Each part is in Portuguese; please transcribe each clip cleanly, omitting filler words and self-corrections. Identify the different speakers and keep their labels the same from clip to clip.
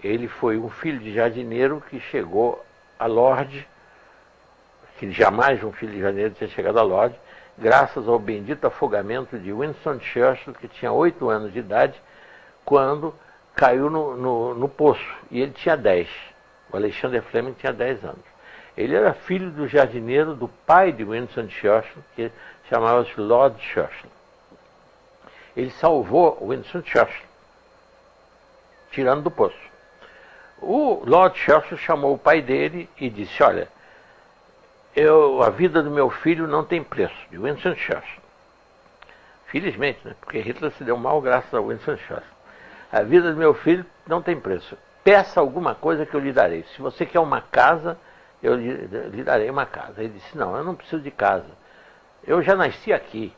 Speaker 1: ele foi um filho de jardineiro que chegou a Lorde, que jamais um filho de jardineiro tinha chegado a Lorde, graças ao bendito afogamento de Winston Churchill, que tinha 8 anos de idade, quando caiu no poço, e ele tinha 10. O Alexander Fleming tinha 10 anos. Ele era filho do jardineiro do pai de Winston Churchill, que chamava-se Lord Churchill. Ele salvou Winston Churchill, tirando do poço. O Lord Churchill chamou o pai dele e disse: olha, a vida do meu filho não tem preço, de Winston Churchill. Felizmente, né? Porque Hitler se deu mal graças a Winston Churchill. A vida do meu filho não tem preço. Peça alguma coisa que eu lhe darei. Se você quer uma casa, eu lhe darei uma casa. Ele disse: não, eu não preciso de casa. Eu já nasci aqui.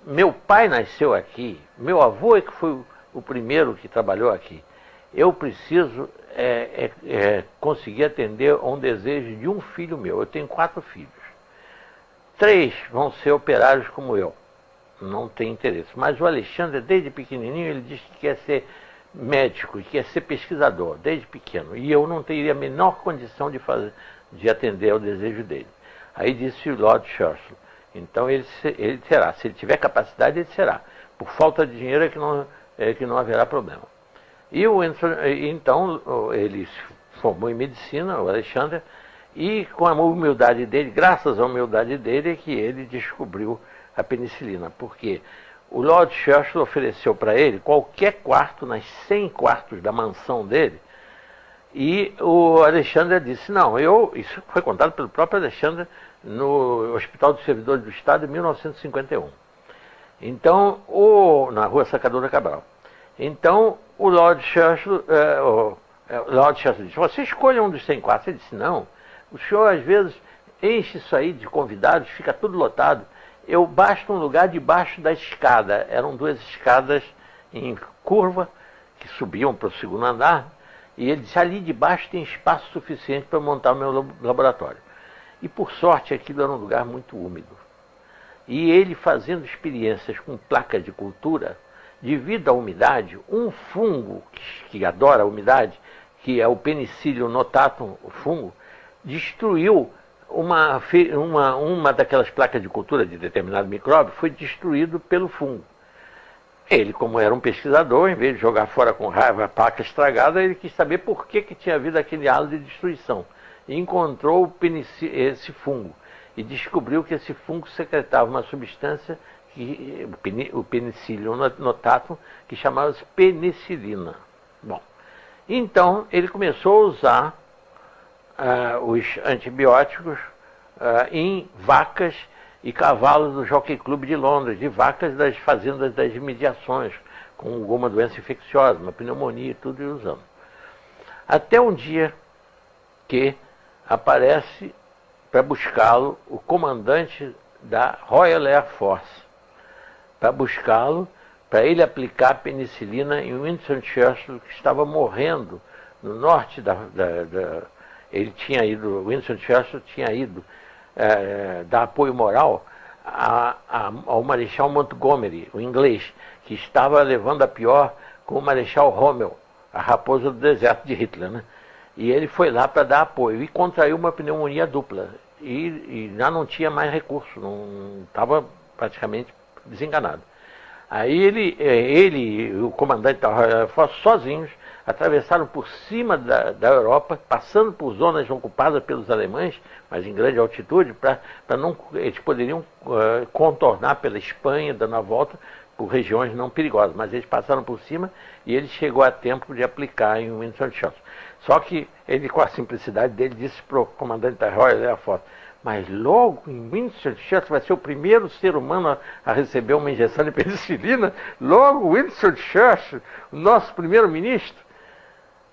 Speaker 1: Meu pai nasceu aqui. Meu avô é que foi o primeiro que trabalhou aqui. Eu preciso conseguir atender a um desejo de um filho meu. Eu tenho 4 filhos. 3 vão ser operários como eu. Não tem interesse. Mas o Alexandre, desde pequenininho, ele disse que quer ser médico e quer ser pesquisador, desde pequeno. E eu não teria a menor condição de atender ao desejo dele. Aí disse o Lord Churchill: então ele será. Se ele tiver capacidade, ele será. Por falta de dinheiro é que não haverá problema. E então ele se formou em medicina, o Alexandre, e com a humildade dele, graças à humildade dele, é que ele descobriu a penicilina. Porque o Lord Churchill ofereceu para ele qualquer quarto nas 100 quartos da mansão dele, e o Alexandre disse: não, isso foi contado pelo próprio Alexandre no Hospital dos Servidores do Estado em 1951. Então, na rua Sacadura Cabral. Então, o Lord Churchill disse: você escolha um dos 100 quartos. Ele disse: não, o senhor às vezes enche isso aí de convidados, fica tudo lotado. Basta um lugar debaixo da escada. Eram 2 escadas em curva que subiam para o 2º andar. E ele disse: ali debaixo tem espaço suficiente para montar o meu laboratório. E por sorte aquilo era um lugar muito úmido. E ele, fazendo experiências com placa de cultura, devido à umidade, um fungo que adora a umidade, que é o Penicillium notatum, o fungo, destruiu uma daquelas placas de cultura de determinado micróbio, foi destruído pelo fungo. Ele, como era um pesquisador, em vez de jogar fora com raiva a placa estragada, ele quis saber por que tinha havido aquele halo de destruição. E encontrou esse fungo. E descobriu que esse fungo secretava uma substância, o Penicillium notatum, que chamava-se penicilina. Bom, então ele começou a usar os antibióticos em vacas e cavalos do Jockey Club de Londres, de vacas das fazendas das imediações, com alguma doença infecciosa, uma pneumonia e tudo, e usando. Até um dia que aparece para buscá-lo o comandante da Royal Air Force, para buscá-lo, para ele aplicar penicilina em Winston Churchill, que estava morrendo no norte ele tinha ido, Winston Churchill tinha ido dar apoio moral ao Marechal Montgomery, o inglês, que estava levando a pior com o Marechal Rommel, a raposa do deserto de Hitler, né? E ele foi lá para dar apoio e contraiu uma pneumonia dupla. E já não tinha mais recurso, não estava praticamente desenganado. Aí ele e o comandante da Royal Air Force, sozinhos, atravessaram por cima da Europa, passando por zonas ocupadas pelos alemães, mas em grande altitude, eles poderiam contornar pela Espanha, dando a volta por regiões não perigosas, mas eles passaram por cima e ele chegou a tempo de aplicar em Winston Churchill. Só que ele, com a simplicidade dele, disse para o comandante da Royal Air Force: mas logo em Winston Churchill vai ser o primeiro ser humano a receber uma injeção de penicilina, logo Winston Churchill, o nosso primeiro-ministro.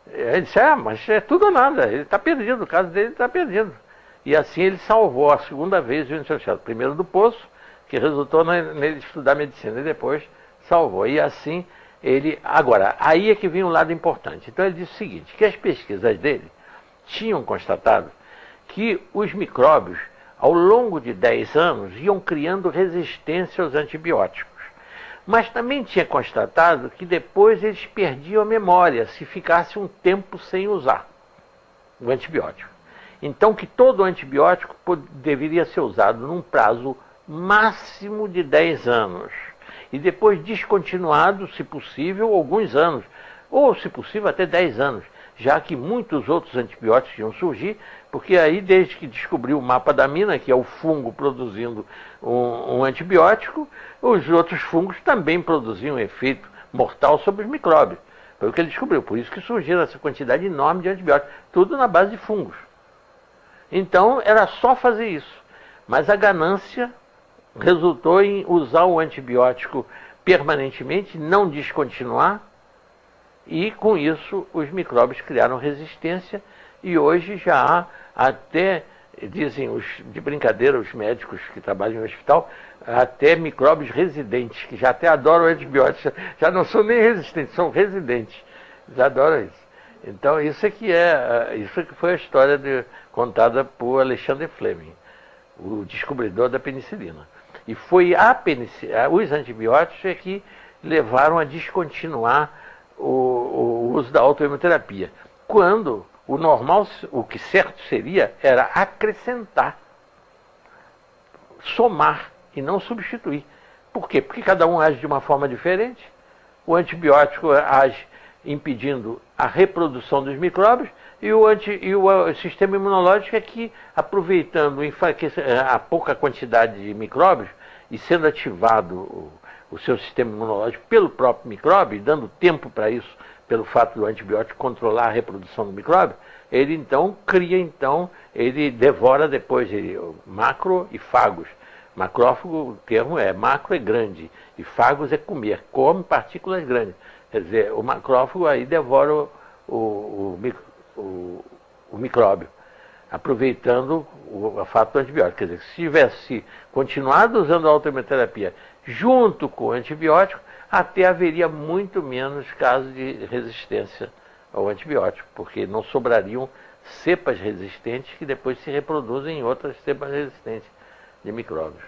Speaker 1: Ele disse: mas é tudo ou nada, ele está perdido, o caso dele está perdido. E assim ele salvou a 2ª vez Winston Churchill, primeiro do poço, que resultou nele estudar medicina, e depois salvou. E assim ele... Agora, aí é que vem um lado importante. Então ele disse o seguinte, que as pesquisas dele tinham constatado que os micróbios, ao longo de 10 anos, iam criando resistência aos antibióticos. Mas também tinha constatado que depois eles perdiam a memória se ficasse um tempo sem usar o antibiótico. Então que todo antibiótico deveria ser usado num prazo máximo de 10 anos. E depois descontinuado, se possível, alguns anos. Ou, se possível, até 10 anos. Já que muitos outros antibióticos iam surgir, porque aí, desde que descobriu o mapa da mina, que é o fungo produzindo um antibiótico, os outros fungos também produziam um efeito mortal sobre os micróbios. Foi o que ele descobriu. Por isso que surgiram essa quantidade enorme de antibióticos. Tudo na base de fungos. Então, era só fazer isso. Mas a ganância resultou em usar o antibiótico permanentemente, não descontinuar, e com isso os micróbios criaram resistência, e hoje já há até, dizem de brincadeira os médicos que trabalham no hospital, até micróbios residentes, que já até adoram antibióticos, já não são nem resistentes, são residentes, já adoram isso. Então isso é que foi a história contada por Alexander Fleming, o descobridor da penicilina. E foi os antibióticos é que levaram a descontinuar o uso da autoimunoterapia. Quando o normal, o que certo seria, era acrescentar, somar e não substituir. Por quê? Porque cada um age de uma forma diferente. O antibiótico age impedindo a reprodução dos micróbios e o sistema imunológico é que, aproveitando a pouca quantidade de micróbios e sendo ativado o seu sistema imunológico pelo próprio micróbio, dando tempo para isso, pelo fato do antibiótico controlar a reprodução do micróbio, ele então ele devora depois macro e fagos. Macrófago, o termo macro é grande, e fagos é comer, come partículas grandes. Quer dizer, o macrófago aí devora o micróbio, aproveitando o fato do antibiótico. Quer dizer, se tivesse continuado usando a autoimunoterapia junto com o antibiótico, até haveria muito menos casos de resistência ao antibiótico, porque não sobrariam cepas resistentes que depois se reproduzem em outras cepas resistentes de micróbios.